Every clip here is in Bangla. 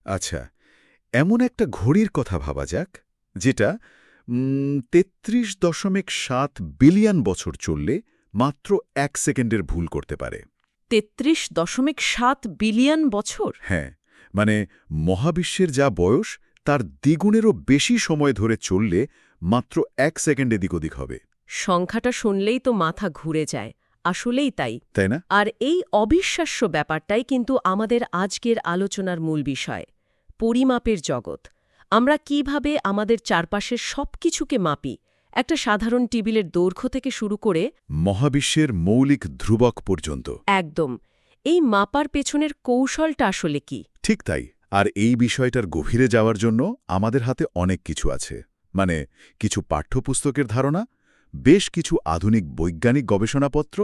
আচ্ছা, এমন একটা ঘড়ির কথা ভাবা যাক, যেটা ৩৩.৭ বিলিয়ন বছর চললে মাত্র ১ সেকেন্ডের ভুল করতে পারে। ৩৩.৭ বিলিয়ন বছর? হ্যাঁ, মানে মহাবিশ্বের যা বয়স তার দ্বিগুণেরও বেশি সময় ধরে চললে মাত্র ১ সেকেন্ড এদিক ওদিক হবে। সংখ্যাটা শুনলেই তো মাথা ঘুরে যায়। আসলেই তাই। তাই না? আর এই অবিশ্বাস্য ব্যাপারটাই কিন্তু আমাদের আজকের আলোচনার মূল বিষয়। পরিমাপের জগৎ। আমরা কিভাবে আমাদের চারপাশের সবকিছুকে মাপি, একটা সাধারণ টেবিলের দৈর্ঘ্য থেকে শুরু করে মহাবিশ্বের মৌলিক ধ্রুবক পর্যন্ত। একদম। এই মাপার পেছনের কৌশলটা আসলে কি? ঠিক তাই। আর এই বিষয়টার গভীরে যাওয়ার জন্য আমাদের হাতে অনেক কিছু আছে। মানে কিছু পাঠ্যপুস্তকের ধারণা, বেশ কিছু আধুনিক বৈজ্ঞানিক গবেষণাপত্র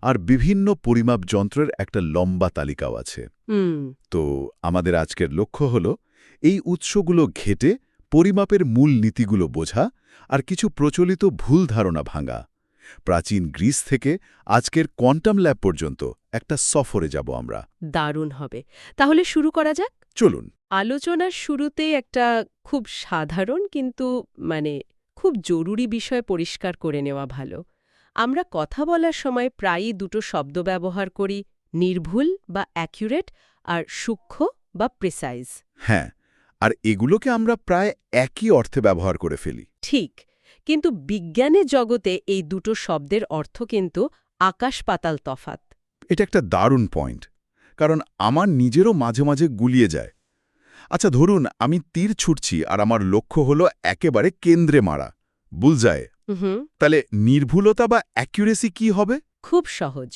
আর বিভিন্ন পরিমাপ যন্ত্রের একটা লম্বা তালিকাও আছে। হুম। তো আমাদের আজকের লক্ষ্য হল এই উৎসগুলো ঘেঁটে পরিমাপের মূল নীতিগুলো বোঝা আর কিছু প্রচলিত ভুল ধারণা ভাঙা। প্রাচীন গ্রিস থেকে আজকের কোয়ান্টাম ল্যাব পর্যন্ত একটা সফরে যাব আমরা। দারুণ হবে। তাহলে শুরু করা যাক। চলুন। আলোচনার শুরুতেই একটা খুব সাধারণ কিন্তু খুব জরুরি বিষয় পরিষ্কার করে নেওয়া ভালো। আমরা কথা বলার সময় প্রায়ই দুটো শব্দ ব্যবহার করি, নির্ভুল বা অ্যাকুরেট আর সূক্ষ্ম বা প্রিসাইজ। হ্যাঁ, আর এগুলোকে আমরা প্রায় একই অর্থে ব্যবহার করে ফেলি। ঠিক, কিন্তু বিজ্ঞানের জগতে এই দুটো শব্দের অর্থ কিন্তু আকাশ-পাতাল তফাত। এটা একটা দারুণ পয়েন্ট, কারণ আমার নিজেরও মাঝে মাঝে গুলিয়ে যায়। আচ্ছা, ধরুন আমি তীর ছুটছি আর আমার লক্ষ্য হলো একেবারে কেন্দ্রে মারা, বুলজায়। হুম। তাহলে নির্ভুলতা বা অ্যাকুরেসি কি হবে? খুব সহজ।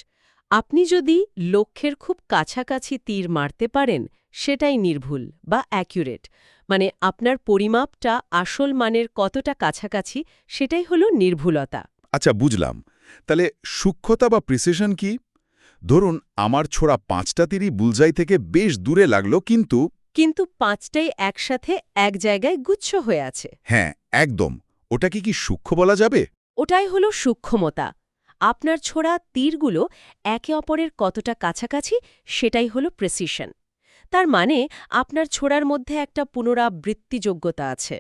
আপনি যদি লক্ষ্যের খুব কাছাকাছি তীর মারতে পারেন, সেটাই নির্ভুল বা অ্যাকুরেট। মানে আপনার পরিমাপটা আসল মানের কতটা কাছাকাছি, সেটাই হলো নির্ভুলতা। আচ্ছা, বুঝলাম। তাহলে সূক্ষ্মতা বা প্রিসিশন কি? ধরুন আমার ছোড়া ৫টা তীরই বুলজাই থেকে বেশ দূরে লাগলো, কিন্তু পাঁচটাই একসাথে এক জায়গায় গুচ্ছ হয়ে আছে। হ্যাঁ, একদম। ওটাকে কি সূক্ষ্ম বলা যাবে? ওটাই হলো সূক্ষ্মতা। আপনার ছোড়া তীরগুলো একে অপরের কতটা কাছাকাছি, সেটাই হলো প্রেসিশন। তার মানে আপনার ছোড়ার মধ্যে একটা পুনরাবৃত্তিযোগ্যতা আছে।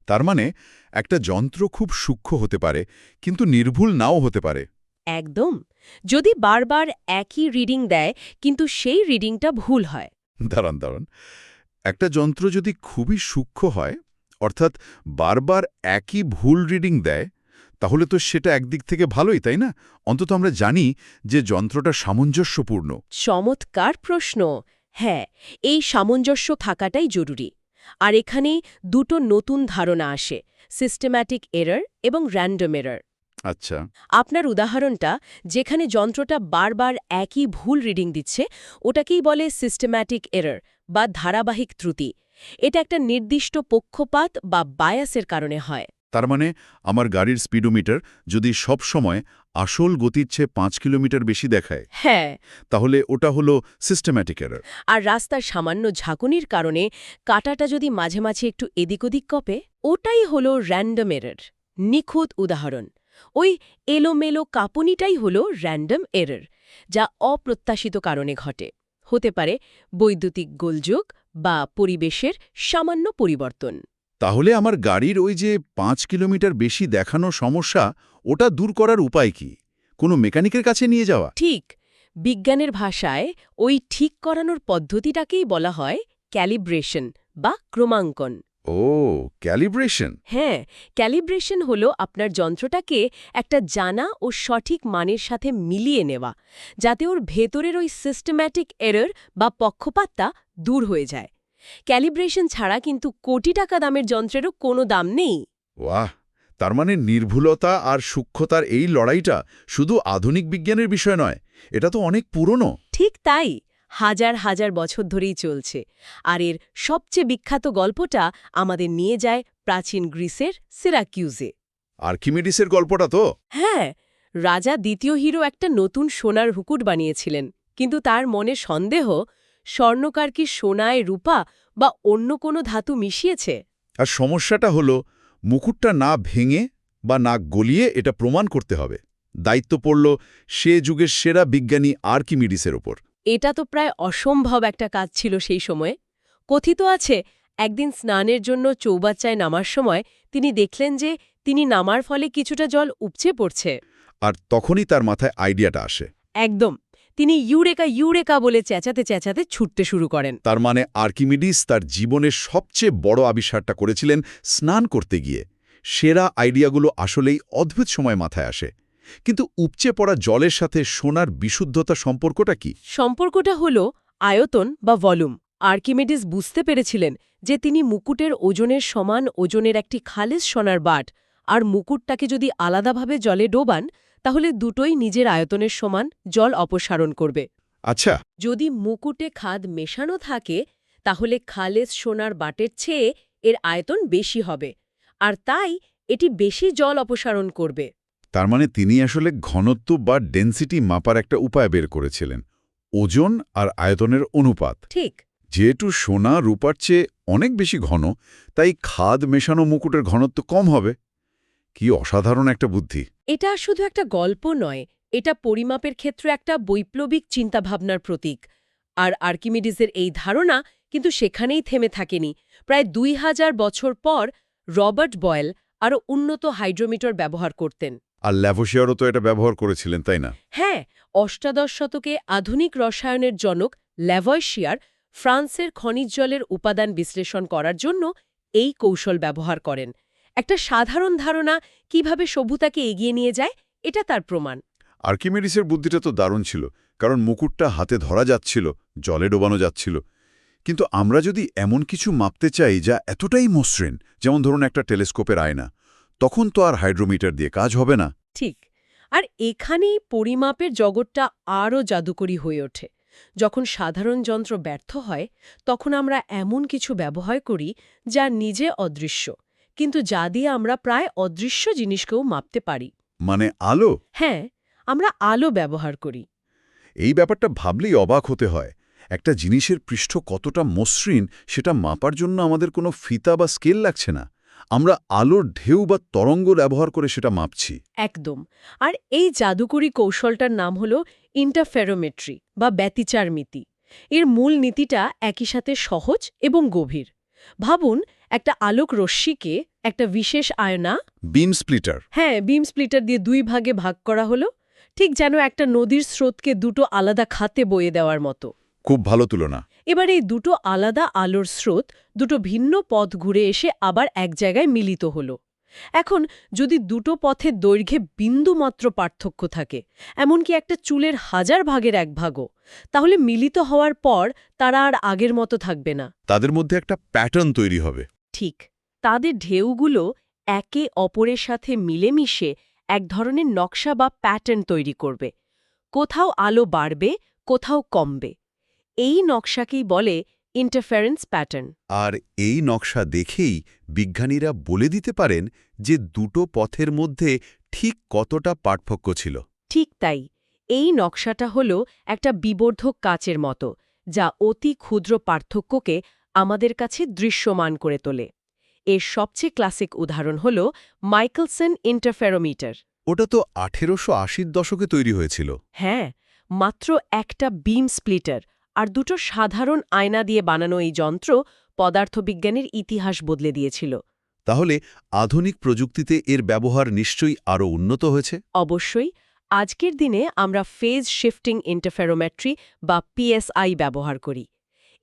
তার মানে একটা যন্ত্র খুব সূক্ষ্ম হতে পারে, কিন্তু নির্ভুল নাও হতে পারে। একদম। যদি বারবার একই রিডিং দেয় কিন্তু সেই রিডিংটা ভুল হয়। দাঁড়ান। একটা যন্ত্র যদি খুবই সূক্ষ্ম হয়, অর্থাৎ বারবার একই ভুল রিডিং দেয়, তাহলে তো সেটা একদিক থেকে ভালোই, তাই না? অন্তত আমরা জানি যে যন্ত্রটা সামঞ্জস্যপূর্ণ। চমৎকার প্রশ্ন। হ্যাঁ, এই সামঞ্জস্য থাকাটাই জরুরি। আর এখানেই দুটো নতুন ধারণা আসে, সিস্টেম্যাটিক এরর এবং র্যান্ডম এরর। আচ্ছা। আপনার উদাহরণটা, যেখানে যন্ত্রটা বারবার একই ভুল রিডিং দিচ্ছে, ওটাকেই বলে সিস্টেম্যাটিক এরর বা ধারাবাহিক ত্রুটি। এটা একটা নির্দিষ্ট পক্ষপাত বা বায়াসের কারণে হয়। তার মানে আমার গাড়ির স্পিডোমিটার যদি সব সময় আসল গতির চেয়ে ৫ কিলোমিটার বেশি দেখায়, হ্যাঁ। তাহলে ওটা হলো সিস্টেম্যাটিক এরর। আর রাস্তার সামান্য ঝাঁকুনির কারণে কাঁটাটা যদি মাঝে মাঝে একটু এদিক ওদিক কপে, ওটাই হলো র্যান্ডম এরর। নিখুঁত উদাহরণ। ওই এলোমেলো কাঁপুনিটাই হলো র্যান্ডম এরর, যা অপ্রত্যাশিত কারণে ঘটে। হতে পারে বৈদ্যুতিক গোলযোগ বা পরিবেশের সামান্য পরিবর্তন। তাহলে আমার গাড়ির ওই যে ৫ কিলোমিটার বেশি দেখানো সমস্যা, ওটা দূর করার উপায় কি? কোনো মেকানিকের কাছে নিয়ে যাওয়া? ঠিক। বিজ্ঞানের ভাষায় ওই ঠিক করানোর পদ্ধতিটাকেই বলা হয় ক্যালিব্রেশন বা ক্রমাঙ্কন। ও, ক্যালিব্রেশন। হ্যাঁ, ক্যালিব্রেশন হলো আপনার যন্ত্রটাকে একটা জানা ও সঠিক মানের সাথে মিলিয়ে নেওয়া, যাতে ওর ভেতরের ওই সিস্টেম্যাটিক এরর বা পক্ষপাতটা দূর হয়ে যায়। ক্যালিব্রেশন ছাড়া কিন্তু কোটি টাকা দামের যন্ত্রেরও কোনো দাম নেই। ওয়াহ! তার মানে নির্ভুলতা আর সূক্ষ্মতার এই লড়াইটা শুধু আধুনিক বিজ্ঞানের বিষয় নয়, এটা তো অনেক পুরনো। ঠিক তাই, হাজার হাজার বছর ধরেই চলছে। আর এর সবচেয়ে বিখ্যাত গল্পটা আমাদের নিয়ে যায় প্রাচীন গ্রিসের সিরাকিউজে। আর্কিমিডিসের গল্পটা তো? হ্যাঁ, রাজা দ্বিতীয় হিরো একটা নতুন সোনার হুকুট বানিয়েছিলেন, কিন্তু তার মনে সন্দেহ, স্বর্ণকার কি সোনায় রূপা বা অন্য কোনো ধাতু মিশিয়েছে। আর সমস্যাটা হলো মুকুটটা না ভেঙে বা না গলিয়ে এটা প্রমাণ করতে হবে। দায়িত্ব পড়ল সে যুগের সেরা বিজ্ঞানী আর্কিমিডিসের ওপর। এটা তো প্রায় অসম্ভব একটা কাজ ছিল সেই সময়ে। কথিত আছে একদিন স্নানের জন্য চৌবাচ্চায় নামার সময় তিনি দেখলেন যে তিনি নামার ফলে কিছুটা জল উপচে পড়ছে। আর তখনই তার মাথায় আইডিয়াটা আসে। একদম। তিনি ইউরেকা ইউরেকা বলে চেঁচাতে চেঁচাতে ছুটতে শুরু করেন। তার মানে আর্কিমিডিস তার জীবনের সবচেয়ে বড় আবিষ্কারটা করেছিলেন স্নান করতে গিয়ে। সেরা আইডিয়াগুলো আসলেই অদ্ভুত সময় মাথায় আসে। কিন্তু উপচে পড়া জলের সাথে সোনার বিশুদ্ধতা সম্পর্কটা কি? সম্পর্কটা হল আয়তন বা ভলিউম। আর্কিমিডিস বুঝতে পেরেছিলেন যে তিনি মুকুটের ওজনের সমান ওজনের একটি খালিস সোনার বাট আর মুকুটটাকে যদি আলাদাভাবে জলে ডোবান তাহলে দুটোই নিজের আয়তনের সমান জল অপসারণ করবে। আচ্ছা, যদি মুকুটে খাদ মেশানো থাকে তাহলে খালেস সোনার বাটের চেয়ে এর আয়তন বেশি হবে আর তাই এটি বেশি জল অপসারণ করবে। তার মানে তিনি আসলে ঘনত্ব বা ডেনসিটি মাপার একটা উপায় বের করেছিলেন, ওজন আর আয়তনের অনুপাত। ঠিক। যেহেতু সোনা রূপার চেয়ে অনেক বেশি ঘন, তাই খাদ মেশানো মুকুটের ঘনত্ব কম হবে। কি অসাধারণ একটা বুদ্ধি! এটা শুধু একটা গল্প নয়, এটা পরিমাপের ক্ষেত্রে একটা বৈপ্লবিক চিন্তাভাবনার প্রতীক। আর আর্কিমিডিসের এই ধারণা কিন্তু সেখানেই থেমে থাকেনি। প্রায় ২০০০ বছর পর রবার্ট বয়েল আরও উন্নত হাইড্রোমিটার ব্যবহার করতেন। আর ল্যাভোসিয়ারও তো এটা ব্যবহার করেছিলেন, তাই না? হ্যাঁ, অষ্টাদশ শতকে আধুনিক রসায়নের জনক ল্যাভয়েশিয়ার ফ্রান্সের খনিজ জলের উপাদান বিশ্লেষণ করার জন্য এই কৌশল ব্যবহার করেন। একটা সাধারণ ধারণা কিভাবে সভ্যতাকে এগিয়ে নিয়ে যায় এটা তার প্রমাণ। আর্কিমিডিসের বুদ্ধিটা তো দারুণ ছিল, কারণ মুকুটটা হাতে ধরা যাচ্ছিল, জলে ডোবানো যাচ্ছিল। কিন্তু আমরা যদি এমন কিছু মাপতে চাই যা এতটাই মসৃণ, যেমন ধরুন একটা টেলিস্কোপের আয়না, তখন তো আর হাইড্রোমিটার দিয়ে কাজ হবে না। ঠিক। আর এখানেই পরিমাপের জগৎটা আরও জাদুকরী হয়ে ওঠে। যখন সাধারণ যন্ত্র ব্যর্থ হয় তখন আমরা এমন কিছু ব্যবহার করি যা নিজে অদৃশ্য, কিন্তু যা দিয়ে আমরা প্রায় অদৃশ্য জিনিসকেও মাপতে পারি। মানে আলো? হ্যাঁ, আমরা আলো ব্যবহার করি। এই ব্যাপারটা ভাবলেই অবাক হতে হয়। একটা জিনিসের পৃষ্ঠ কতটা মসৃণ সেটা মাপার জন্য আমাদের কোনো ফিতা বা স্কেল লাগছে না। আমরা আলোর ঢেউ বা তরঙ্গ ব্যবহার করে সেটা মাপছি। একদম। আর এই জাদুকরী কৌশলটার নাম হল ইন্টারফেরোমেট্রি বা ব্যতিচারমিতি। এর মূল নীতিটা একই সাথে সহজ এবং গভীর। ভাবুন, একটা আলোক রশ্মিকে একটা বিশেষ আয়না, বিম স্প্লিটার। হ্যাঁ, বিম স্প্লিটার দিয়ে দুই ভাগে ভাগ করা হলো, ঠিক যেন একটা নদীর স্রোতকে দুটো আলাদা খাতে বয়ে দেওয়ার মতো। খুব ভালো তুলনা। এবার এই দুটো আলাদা আলোর স্রোত দুটো ভিন্ন পথ ঘুরে এসে আবার এক জায়গায় মিলিত হল। এখন যদি দুটো পথের দৈর্ঘ্যে বিন্দুমাত্র পার্থক্য থাকে, এমনকি একটা চুলের 1000 ভাগের 1 ভাগও, তাহলে মিলিত হওয়ার পর তারা আর আগের মতো থাকবে না। তাদের মধ্যে একটা প্যাটার্ন তৈরি হবে। ঠিক। তাদের ঢেউগুলো একে অপরের সাথে মিলেমিশে এক ধরনের নকশা বা প্যাটার্ন তৈরি করবে। কোথাও আলো বাড়বে, কোথাও কমবে। এই নকশাকেই বলে ইন্টারফারেন্স প্যাটার্ন। আর এই নকশা দেখেই বিজ্ঞানীরা বলে দিতে পারেন যে দুটো পথের মধ্যে ঠিক কতটা পার্থক্য ছিল। ঠিক তাই। এই নকশাটা হল একটা বিবর্ধক কাচের মতো, যা অতি ক্ষুদ্র পার্থক্যকে আমাদের কাছে দৃশ্যমান করে তোলে। এর সবচেয়ে ক্লাসিক উদাহরণ হল মাইকেলসন ইন্টারফেরোমিটার। ওটা তো 1880-র দশকে তৈরি হয়েছিল। হ্যাঁ, মাত্র একটা বিম স্প্লিটার আর দুটো সাধারণ আয়না দিয়ে বানানো এই যন্ত্র পদার্থবিজ্ঞানের ইতিহাস বদলে দিয়েছিল। তাহলে আধুনিক প্রযুক্তিতে এর ব্যবহার নিশ্চয়ই আরও উন্নত হয়েছে। অবশ্যই। আজকের দিনে আমরা ফেজ শিফটিং ইন্টারফেরোমেট্রি বা পিএসআই ব্যবহার করি।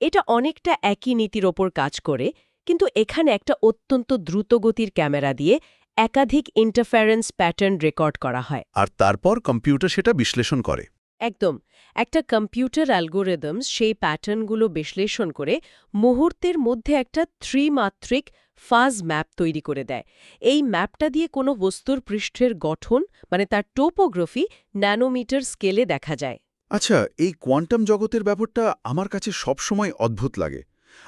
এটা অনেকটা একই নীতির ওপর কাজ করে, কিন্তু এখানে একটা অত্যন্ত দ্রুতগতির ক্যামেরা দিয়ে একাধিক ইন্টারফারেন্স প্যাটার্ন রেকর্ড করা হয়। আর তারপর কম্পিউটার সেটা বিশ্লেষণ করে। একদম। একটা কম্পিউটার অ্যালগোরিদমস সেই প্যাটার্নগুলো বিশ্লেষণ করে মুহূর্তের মধ্যে একটা ত্রিমাত্রিক ফাজ ম্যাপ তৈরি করে দেয়। এই ম্যাপটা দিয়ে কোনো বস্তুর পৃষ্ঠের গঠন, মানে তার টোপোগ্রাফি, ন্যানোমিটার স্কেলে দেখা যায়। আচ্ছা, এই কোয়ান্টাম জগতের ব্যাপারটা আমার কাছে সবসময় অদ্ভুত লাগে।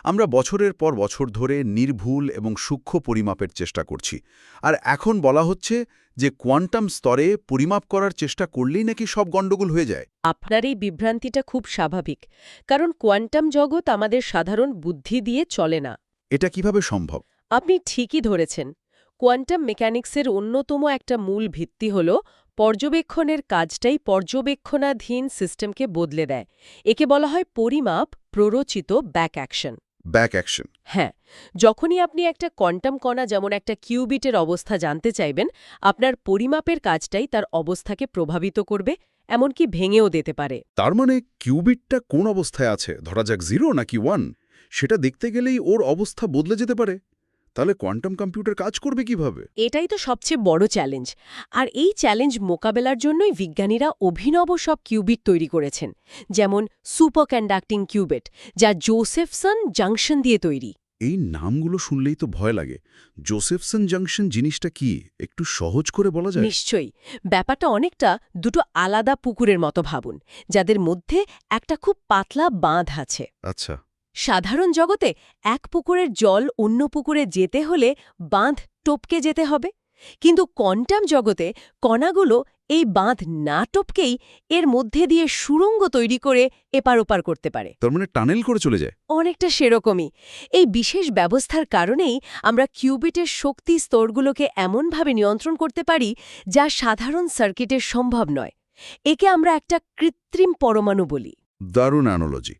আমরা বছরের পর বছর ধরে নির্ভুল এবং সূক্ষ্ম পরিমাপের চেষ্টা করছি, আর এখন বলা হচ্ছে যে কোয়ান্টাম স্তরে পরিমাপ করার চেষ্টা করলেই নাকি সব গণ্ডগোল হয়ে যায়। আপনার এই বিভ্রান্তিটা খুব স্বাভাবিক, কারণ কোয়ান্টাম জগৎ আমাদের সাধারণ বুদ্ধি দিয়ে চলে না। এটা কিভাবে সম্ভব? আপনি ঠিকই ধরেছেন। কোয়ান্টাম মেকানিক্সের অন্যতম একটা মূল ভিত্তি হল পর্যবেক্ষণের কাজটাই পর্যবেক্ষণাধীন সিস্টেমকে বদলে দেয়। একে বলা হয় পরিমাপ প্ররোচিত ব্যাক অ্যাকশন। Back action. হ্যাঁ, যখনই আপনি একটা কোয়ান্টাম কণা যেমন একটা কিউবিটের অবস্থা জানতে চাইবেন, আপনার পরিমাপের কাজটাই তার অবস্থাকে প্রভাবিত করবে, এমনকি ভেঙেও দিতে পারে। তার মানে কিউবিটটা কোন অবস্থায় আছে, ধরা যাক 0 নাকি 1, সেটা দেখতে গেলেই ওর অবস্থা বদলে যেতে পারে। তাহলে কোয়ান্টাম কম্পিউটার কাজ করবে কিভাবে? এটাই তো সবচেয়ে বড় চ্যালেঞ্জ। আর এই চ্যালেঞ্জ মোকাবেলার জন্যই বিজ্ঞানীরা অভিনব সব কিউবিট তৈরি করেছেন, যেমন সুপার কন্ডাক্টিং কিউবিট, যা জোসেফসন জাংশন দিয়ে তৈরি। এই নামগুলো শুনলেই তো ভয় লাগে। জোসেফসন জাংশন জিনিসটা কি, একটু সহজ করে বলা যায়? নিশ্চয়ই, ব্যাপারটা অনেকটা দুটো আলাদা পুকুরের মতো ভাবুন, যাদের মধ্যে একটা খুব পাতলা বাঁধ আছে। আচ্ছা। সাধারণ জগতে এক পুকুরের জল অন্য পুকুরে যেতে হলে বাঁধ টপকে যেতে হবে, কিন্তু কোয়ান্টাম জগতে কণাগুলো এই বাঁধ না টপকেই এর মধ্যে দিয়ে সুড়ঙ্গ তৈরি করে এপার ওপার করতে পারে। তার মানে টানেল করে চলে যায়। অনেকটা সেরকমই। এই বিশেষ ব্যবস্থার কারণেই আমরা কিউবিটের শক্তি স্তরগুলোকে এমনভাবে নিয়ন্ত্রণ করতে পারি যা সাধারণ সার্কিটের সম্ভব নয়। একে আমরা একটা কৃত্রিম পরমাণু বলি। দারুণ অ্যানোলজি।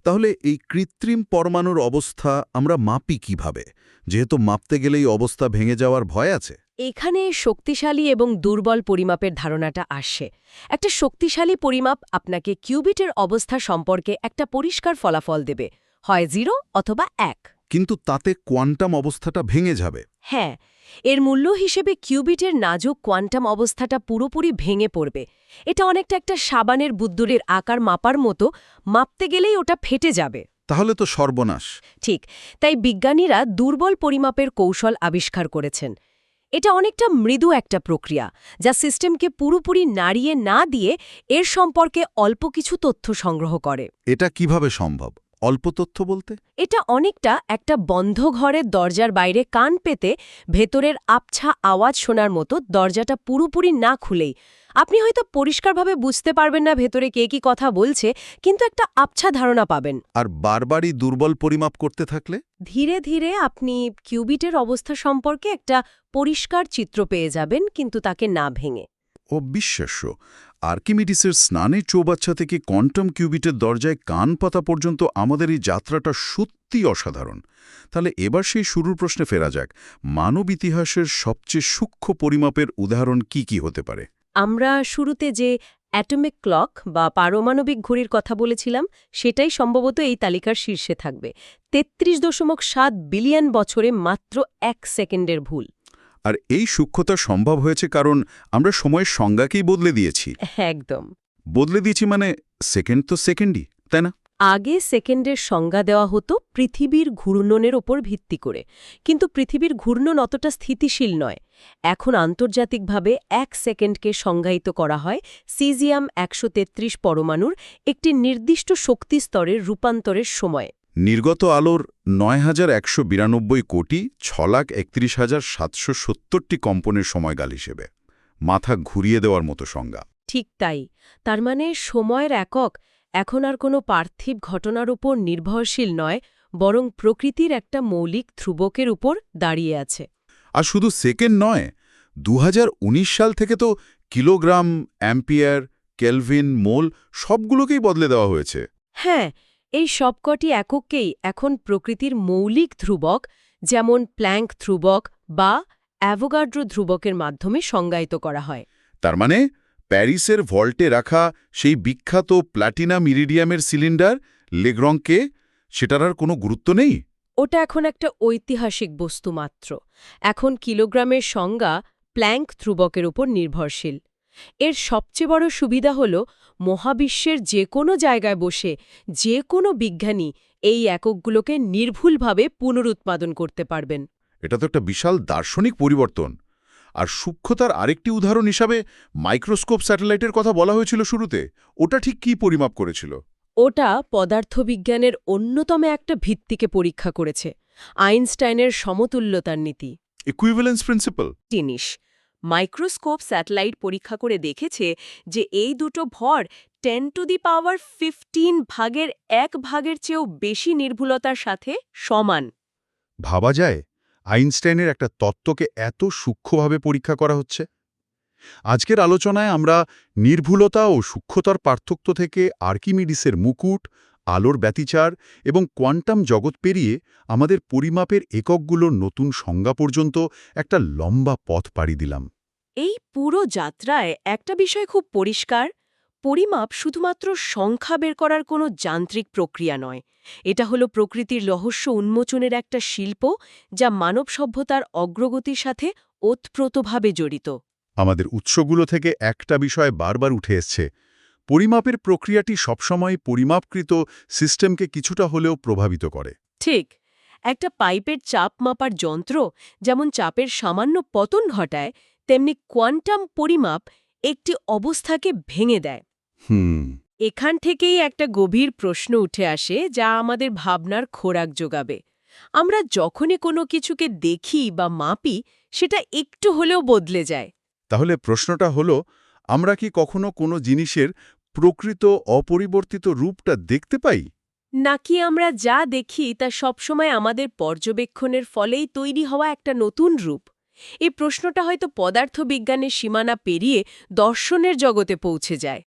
তাহলে এই কৃত্রিম পরমাণুর অবস্থা আমরা মাপি কিভাবে, যেহেতু মাপতে গেলেই অবস্থা ভেঙে যাওয়ার ভয় আছে? এখানে শক্তিশালী এবং দুর্বল পরিমাপের ধারণাটা আসে। একটা শক্তিশালী পরিমাপ আপনাকে কিউবিটের অবস্থা সম্পর্কে একটা পরিষ্কার ফলাফল দেবে, হয় 0 অথবা 1। কিন্তু তাতে কোয়ান্টাম অবস্থাটা ভেঙে যাবে। হ্যাঁ, এর মূল্য হিসেবে কিউবিটের নাজুক কোয়ান্টাম অবস্থাটা পুরোপুরি ভেঙে পড়বে। এটা অনেকটা একটা সাবানের বুদ্দুরের আকার মাপার মতো, মাপতে গেলেই ওটা ফেটে যাবে। তাহলে তো সর্বনাশ। ঠিক, তাই বিজ্ঞানীরা দুর্বল পরিমাপের কৌশল আবিষ্কার করেছেন। এটা অনেকটা মৃদু একটা প্রক্রিয়া, যা সিস্টেমকে পুরোপুরি নাড়িয়ে না দিয়ে এর সম্পর্কে অল্প কিছু তথ্য সংগ্রহ করে। এটা কিভাবে সম্ভব? অল্প তথ্য বলতে? এটা অনেকটা একটা বন্ধ ঘরের দরজার বাইরে কান পেতে ভেতরের আবছা আওয়াজ শোনার মতো, দরজাটা পুরোপুরি না খুলেই। আপনি হয়তো পরিষ্কারভাবে বুঝতে পারবেন না ভেতরে কে কি কথা বলছে, কিন্তু একটা আবছা ধারণা পাবেন। আর বারবারই দুর্বল পরিমাপ করতে থাকলে? ধীরে ধীরে আপনি কিউবিটের অবস্থা সম্পর্কে একটা পরিষ্কার চিত্র পেয়ে যাবেন, কিন্তু তাকে না ভেঙে। অবিশ্বাস্য। আর্কিমিডিসের স্নানের চৌবাচ্চা থেকে কোয়ান্টাম কিউবিটের দরজায় কান পাতা পর্যন্ত আমাদের এই যাত্রাটা সত্যি অসাধারণ। তাহলে এবার সেই শুরুর প্রশ্নে ফেরা যাক। মানব ইতিহাসের সবচেয়ে সূক্ষ্ম পরিমাপের উদাহরণ কি কি হতে পারে? আমরা শুরুতে যে অ্যাটমিক ক্লক বা পারমাণবিক ঘড়ির কথা বলেছিলাম, সেটাই সম্ভবত এই তালিকার শীর্ষে থাকবে। ৩৩.৭ বিলিয়ন বছরে মাত্র 1 সেকেন্ডের ভুল। আর এই সূক্ষ্মতা সম্ভব হয়েছে কারণ আমরা সময়ের সংজ্ঞাকেই বদলে দিয়েছি। একদম। বদলে দিয়েছি মানে সেকেন্ড তো সেকেন্ডই, তাই না? আগে সেকেন্ডের সংজ্ঞা দেওয়া হতো পৃথিবীর ঘূর্ণনের ওপর ভিত্তি করে, কিন্তু পৃথিবীর ঘূর্ণন অতটা স্থিতিশীল নয়। এখন আন্তর্জাতিকভাবে 1 সেকেন্ডকে সংজ্ঞায়িত করা হয় সিজিয়াম 133 পরমাণুর একটি নির্দিষ্ট শক্তি স্তরের রূপান্তরের সময়। নির্গত আলোর ৯,১৯২ কোটি ৬,৩১,৭৭০টি কম্পনের সময়কাল হিসেবে মাথা ঘুরিয়ে দেওয়ার মতো সংজ্ঞা। ঠিক তাই। তার মানে সময়ের একক এখন আর কোনো পার্থিব ঘটনার উপর নির্ভরশীল নয়, বরং প্রকৃতির একটা মৌলিক ধ্রুবকের উপর দাঁড়িয়ে আছে। আর শুধু সেকেন্ড নয়, ২০১৯ সাল থেকে তো কিলোগ্রাম, অ্যাম্পিয়ার, কেলভিন, মোল সবগুলোকেই বদলে দেওয়া হয়েছে। হ্যাঁ, এই সবকটি একককেই এখন প্রকৃতির মৌলিক ধ্রুবক, যেমন প্ল্যাঙ্ক ধ্রুবক বা অ্যাভোগাড্রো ধ্রুবকের মাধ্যমে সংজ্ঞায়িত করা হয়। তার মানে প্যারিসের ভল্টে রাখা সেই বিখ্যাত প্ল্যাটিনাম ইরিডিয়ামের সিলিন্ডার লেগ্রংকে, সেটার আর কোনো গুরুত্ব নেই। ওটা এখন একটা ঐতিহাসিক বস্তু মাত্র। এখন কিলোগ্রামের সংজ্ঞা প্ল্যাঙ্ক ধ্রুবকের উপর নির্ভরশীল। এর সবচেয়ে বড় সুবিধা হল মহাবিশ্বের যে কোনো জায়গায় বসে যে কোনো বিজ্ঞানী এই এককগুলোকে নির্ভুলভাবে পুনরুৎপাদন করতে পারবেন। এটা তো একটা বিশাল দার্শনিক পরিবর্তন। আর সূক্ষ্মতার আরেকটি উদাহরণ হিসাবে মাইক্রোস্কোপ স্যাটেলাইটের কথা বলা হয়েছিল শুরুতে। ওটা ঠিক কী পরিমাপ করেছিল? ওটা পদার্থবিজ্ঞানের অন্যতম একটা ভিত্তিকে পরীক্ষা করেছে, আইনস্টাইনের সমতুল্যতার নীতি। ইকুইভ্যালেন্স প্রিন্সিপাল জিনিস মাইক্রোস্কোপ স্যাটেলাইট পরীক্ষা করে দেখেছে যে এই দুটো ভর 10⁻15 ভাগের 1 ভাগের চেয়েও বেশি নির্ভুলতার সাথে সমান। ভাবা যায় আইনস্টাইনের একটা তত্ত্বকে এত সূক্ষ্মভাবে পরীক্ষা করা হচ্ছে। আজকের আলোচনায় আমরা নির্ভুলতা ও সূক্ষ্মতার পার্থক্য থেকে আর্কিমিডিসের মুকুট আলোর ব্যতিচার এবং কোয়ান্টাম জগৎ পেরিয়ে আমাদের পরিমাপের এককগুলোর নতুন সংজ্ঞা পর্যন্ত একটা লম্বা পথ পাড়ি দিলাম। এই পুরো যাত্রায় একটা বিষয় খুব পরিষ্কার, পরিমাপ শুধুমাত্র সংখ্যা বের করার কোনো যান্ত্রিক প্রক্রিয়া নয়। এটা হলো প্রকৃতির রহস্য উন্মোচনের একটা শিল্প, যা মানব সভ্যতার অগ্রগতির সাথে ওতপ্রোতভাবে জড়িত। আমাদের উৎসগুলো থেকে একটা বিষয় বারবার উঠে এসছে, পরিমাপের প্রক্রিয়াটি সবসময় পরিমাপকৃত সিস্টেমকে কিছুটা হলেও প্রভাবিত করে। ঠিক, একটা পাইপের চাপ মাপার যন্ত্র যেমন চাপের সামান্য পতন ঘটায়, তেমনি কোয়ান্টাম পরিমাপ একটি অবস্থাকে ভেঙে দেয়। হুম। এখান থেকেই একটা গভীর প্রশ্ন উঠে আসে, যা আমাদের ভাবনার খোরাক যোগাবে। আমরা যখনই কোনো কিছুকে দেখি বা মাপি, সেটা একটু হলেও বদলে যায়। তাহলে প্রশ্নটা হলো, আমরা কি কখনো কোনো জিনিসের প্রকৃত অপরিবর্তিত রূপটা দেখতে পাই? নাকি আমরা যা দেখি তা সবসময় আমাদের পর্যবেক্ষণের ফলেই তৈরি হওয়া একটা নতুন রূপ? এই প্রশ্নটা হয়তো পদার্থবিজ্ঞানের সীমানা পেরিয়ে দর্শনের জগতে পৌঁছে যায়।